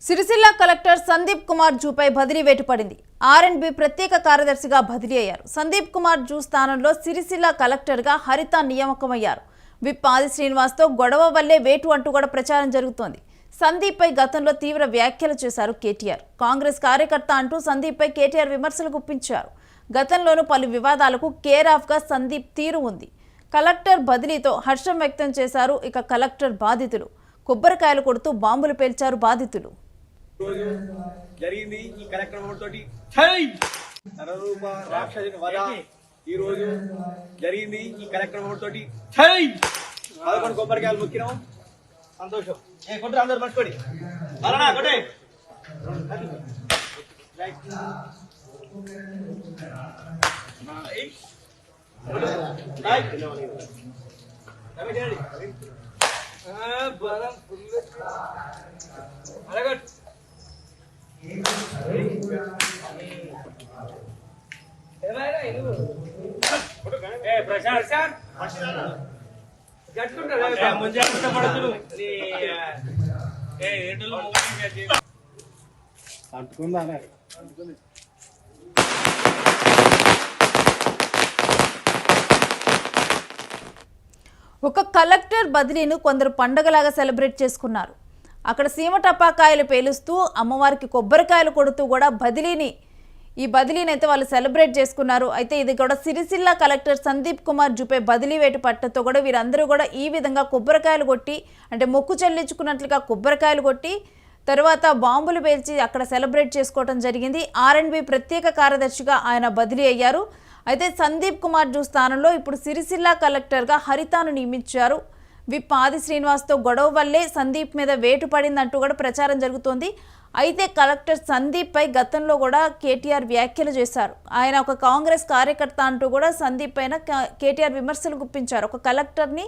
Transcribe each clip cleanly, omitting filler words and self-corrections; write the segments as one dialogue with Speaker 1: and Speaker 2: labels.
Speaker 1: Sircilla collector Sandeep Kumar జూపై బదిలీ వేటు పడింది. ఆర్ఎండ్బి ప్రత్యేక కార్యదర్శిగా బదిలీ అయ్యారు. సందీప్ కుమార్ జూ స్థానంలో సిరిసిల్ల కలెక్టర్గా హరిత నియామకమయ్యారు. విప్ ఆది శ్రీనివాస్తో గొడవ వల్లే వేటు అంటూ కూడా ప్రచారం జరుగుతోంది. సందీప్ పై గతంలో తీవ్ర వ్యాఖ్యలు చేశారు కేటీఆర్. కాంగ్రెస్ కార్యకర్త అంటూ సందీప్ పై కేటీఆర్ విమర్శలు గుప్పించారు. గతంలోనూ పలు వివాదాలకు కేర్ ఆఫ్ గా సందీప్ తీరు ఉంది. కలెక్టర్ బదిలీతో హర్షం వ్యక్తం చేశారు. ఇక కలెక్టర్ బాధితులు కొబ్బరికాయలు కొడుతూ బాంబులు పేల్చారు బాధితులు.
Speaker 2: జరిగింది ఈ కార్యక్రమం తోటి నరరూప రాక్షసుని వధ ఈ రోజు జరిగింది ఈ కార్యక్రమం తోటి 11 కొబ్బరికాయలు మొక్కినాం. సంతోషం. కొట్టు అందరు మర్చిపోడి అలా కొట్టే అలాగట్
Speaker 3: అంటుకుందా
Speaker 1: ఒక కలెక్టర్ బదిలీను కొందరు పండగలాగా సెలబ్రేట్ చేసుకున్నారు. అక్కడ సీమ టపాకాయలు పేలుస్తూ అమ్మవారికి కొబ్బరికాయలు కొడుతూ కూడా ఈ బదిలీని అయితే వాళ్ళు సెలబ్రేట్ చేసుకున్నారు. అయితే ఇది కూడా సిరిసిల్ల కలెక్టర్ సందీప్ కుమార్ జూపై బదిలీ వేటు పట్టతో కూడా వీరందరూ కూడా ఈ విధంగా కొబ్బరికాయలు కొట్టి అంటే మొక్కు చెల్లించుకున్నట్లుగా కొబ్బరికాయలు కొట్టి తర్వాత బాంబులు పేల్చి అక్కడ సెలబ్రేట్ చేసుకోవడం జరిగింది. ఆర్ఎండ్బి ప్రత్యేక కార్యదర్శిగా ఆయన బదిలీ అయ్యారు. అయితే సందీప్ కుమార్ జూ స్థానంలో ఇప్పుడు సిరిసిల్ల కలెక్టర్గా హరితాను నియమించారు. విప్ ఆది శ్రీనివాస్తో గొడవ వల్లే సందీప్ మీద వేటు పడిందంటూ కూడా ప్రచారం జరుగుతోంది. అయితే కలెక్టర్ సందీప్ పై గతంలో కూడా కేటీఆర్ వ్యాఖ్యలు చేశారు. ఆయన ఒక కాంగ్రెస్ కార్యకర్త అంటూ కూడా సందీప్ పైన కేటీఆర్ విమర్శలు గుప్పించారు. ఒక కలెక్టర్ని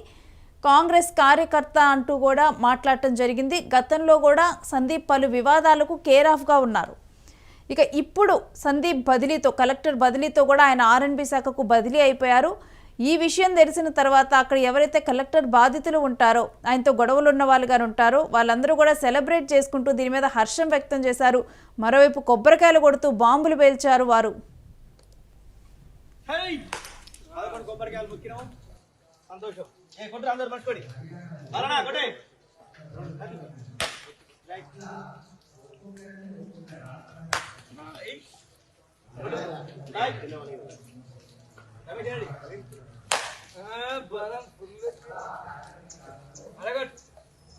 Speaker 1: కాంగ్రెస్ కార్యకర్త అంటూ కూడా మాట్లాడటం జరిగింది. గతంలో కూడా సందీప్ పలు వివాదాలకు కేర్ ఆఫ్గా ఉన్నారు. ఇక ఇప్పుడు సందీప్ బదిలీతో కలెక్టర్ బదిలీతో కూడా ఆయన ఆర్ఎండ్బి శాఖకు బదిలీ అయిపోయారు. ఈ విషయం తెలిసిన తర్వాత అక్కడ ఎవరైతే కలెక్టర్ బాధితులు ఉంటారో ఆయనతో గొడవలు ఉన్న వాళ్ళు గారు ఉంటారో వాళ్ళందరూ కూడా సెలబ్రేట్ చేసుకుంటూ దీని మీద హర్షం వ్యక్తం చేశారు. మరోవైపు కొబ్బరికాయలు కొడుతూ బాంబులు పేల్చారు వారు.
Speaker 2: కొబ్బరికాయలు మొక్కినాం. సంతోషం. కొట్టు అందరు మర్చిపోడి అలా కొట్టే బలం ఫుల్